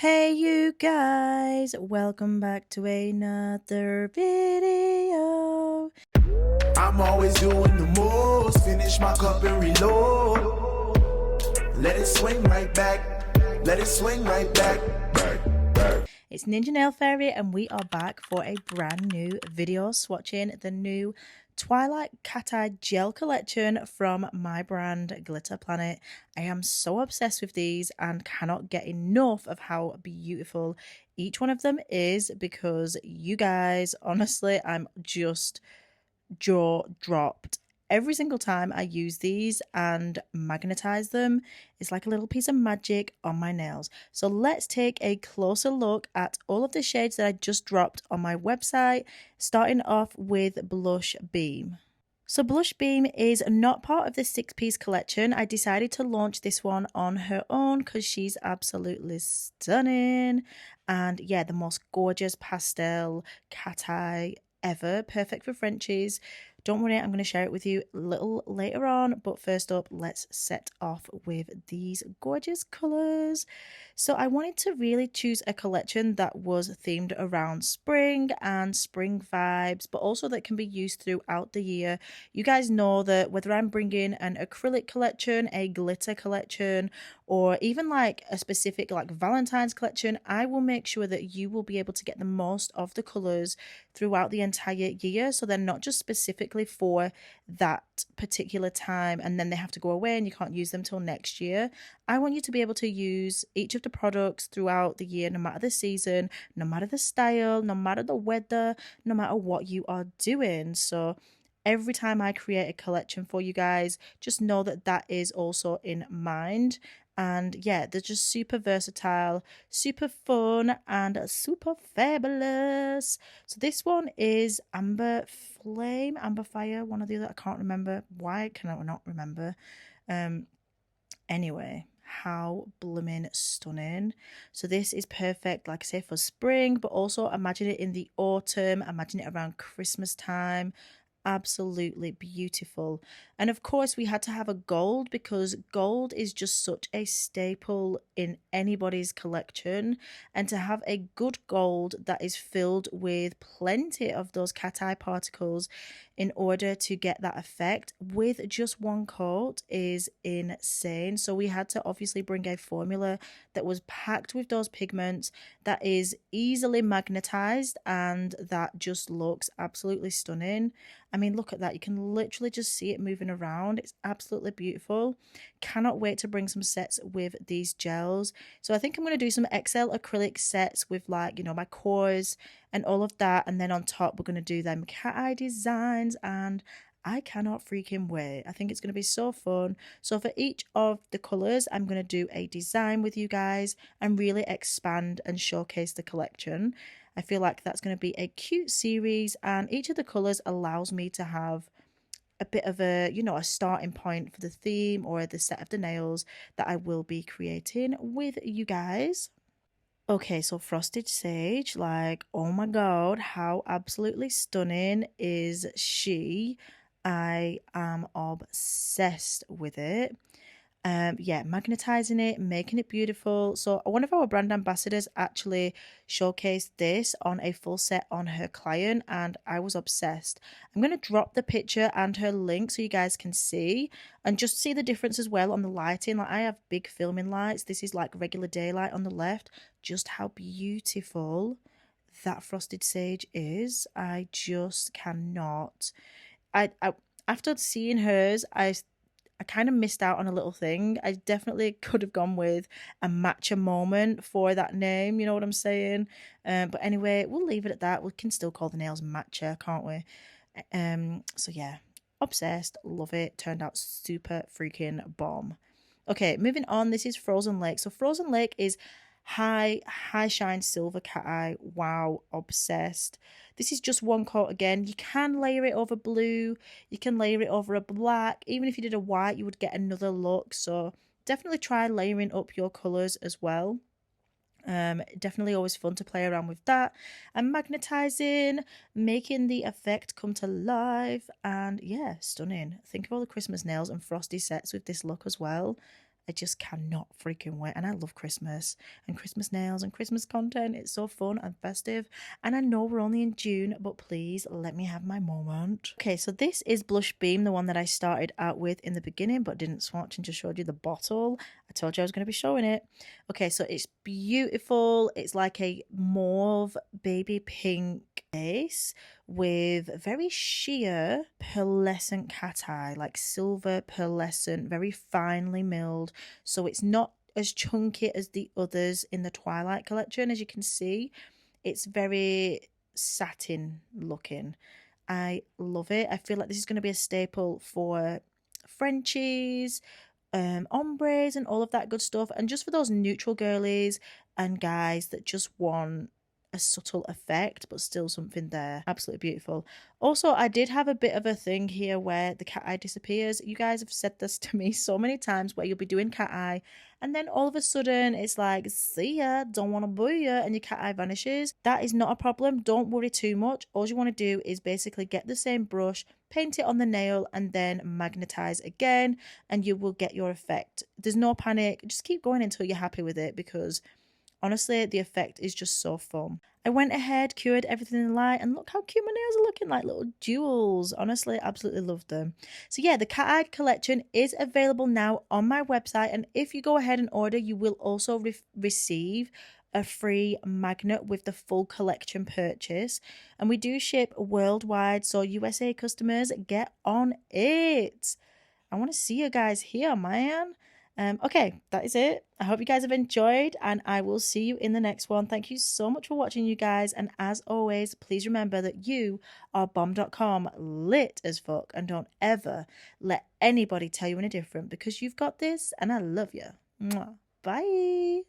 Hey you guys, welcome back to another video. I'm always doing the most, finish my cup and reload. Let it swing right back, let it swing right back. It's Ninja Nail Fairy and we are back for a brand new video swatching the new Twilight Cat Eye Gel Collection from my brand Glitter Planet. I am so obsessed with these and cannot get enough of how beautiful each one of them is because you guys, honestly, I'm just jaw dropped. Every single time I use these and magnetize them, it's like a little piece of magic on my nails. So let's take a closer look at all of the shades that I just dropped on my website, starting off with Blush Beam. So Blush Beam is not part of the 6-piece collection. I decided to launch this one on her own because she's absolutely stunning. And yeah, the most gorgeous pastel cat eye ever. Perfect for Frenchies. Don't worry, I'm going to share it with you a little later on. But first up, let's set off with these gorgeous colours. So I wanted to really choose a collection that was themed around spring and spring vibes, but also that can be used throughout the year. You guys know that whether I'm bringing an acrylic collection, a glitter collection, or even like a specific like Valentine's collection, I will make sure that you will be able to get the most of the colours throughout the entire year. So they're not just specifically for that particular time and then they have to go away and you can't use them till next year. I want you to be able to use each of the products throughout the year, no matter the season, no matter the style, no matter the weather, no matter what you are doing. So every time I create a collection for you guys, just know that that is also in mind. And yeah, they're just super versatile, super fun, and super fabulous. So this one is Amber Flame, Amber Fire, one or the other. I can't remember. Why can I not remember? Anyway, how blooming stunning. So this is perfect, like I say, for spring, but also imagine it in the autumn, imagine it around Christmas time. Absolutely beautiful. And of course we had to have a gold because gold is just such a staple in anybody's collection, and to have a good gold that is filled with plenty of those cat eye particles in order to get that effect with just one coat is insane. So we had to obviously bring a formula that was packed with those pigments, that is easily magnetized, and that just looks absolutely stunning. I mean, look at that. You can literally just see it moving around. It's absolutely beautiful. Cannot wait to bring some sets with these gels. So I think I'm going to do some XL acrylic sets with like, you know, my cores and all of that. And then on top, we're going to do them cat eye designs, and I cannot freaking wait. I think it's going to be so fun. So for each of the colours, I'm going to do a design with you guys and really expand and showcase the collection. I feel like that's going to be a cute series, and each of the colours allows me to have a bit of a, you know, a starting point for the theme or the set of the nails that I will be creating with you guys. Okay, so Frosted Sage, like, oh my god, how absolutely stunning is she? I am obsessed with it. Yeah, magnetizing it, making it beautiful. So one of our brand ambassadors actually showcased this on a full set on her client, and I was obsessed. I'm going to drop the picture and her link so you guys can see and just see the difference as well on the lighting. Like, I have big filming lights. This is like regular daylight on the left. Just how beautiful that Frosted Sage is. I just cannot. I after seeing hers, I kind of missed out on a little thing. I definitely could have gone with a matcha moment for that name, you know what I'm saying? But anyway, we'll leave it at that. We can still call the nails matcha, can't we? So yeah, obsessed, love it. Turned out super freaking bomb. Okay, moving on. This is Frozen Lake. So Frozen Lake is high shine silver cat eye. Wow, obsessed. This is just one coat again. You can layer it over blue, you can layer it over a black. Even if you did a white, you would get another look. So definitely try layering up your colors as well. Definitely always fun to play around with that and magnetizing, making the effect come to life. And yeah, stunning. Think of all the Christmas nails and frosty sets with this look as well. I just cannot freaking wait. And I love Christmas and Christmas nails and Christmas content. It's so fun and festive. And I know we're only in June, but please let me have my moment. Okay, so this is Blush Beam, the one that I started out with in the beginning, but didn't swatch and just showed you the bottle. I told you I was going to be showing it. Okay, so it's beautiful. It's like a mauve baby pink base with very sheer pearlescent cat eye, like silver pearlescent, very finely milled. So it's not as chunky as the others in the Twilight collection. As you can see, it's very satin looking. I love it. I feel like this is going to be a staple for Frenchies, ombres and all of that good stuff, and just for those neutral girlies and guys that just want a subtle effect but still something there. Absolutely beautiful. Also, I did have a bit of a thing here where the cat eye disappears. You guys have said this to me so many times, where you'll be doing cat eye and then all of a sudden it's like, see ya, don't want to boo ya, and your cat eye vanishes. That is not a problem. Don't worry too much. All you want to do is basically get the same brush, paint it on the nail, and then magnetize again, and you will get your effect. There's no panic. Just keep going until you're happy with it, because honestly, the effect is just so fun. I went ahead, cured everything in the light, and look how cute my nails are looking, like little jewels. Honestly, absolutely love them. So yeah, the Cat Eye collection is available now on my website, and if you go ahead and order, you will also receive a free magnet with the full collection purchase. And we do ship worldwide, so USA customers, get on it. I want to see you guys here, man. Okay, that is it. I hope you guys have enjoyed, and I will see you in the next one. Thank you so much for watching, you guys. And as always, please remember that you are bomb.com, lit as fuck, and don't ever let anybody tell you any different, because you've got this, and I love you. Mwah. Bye.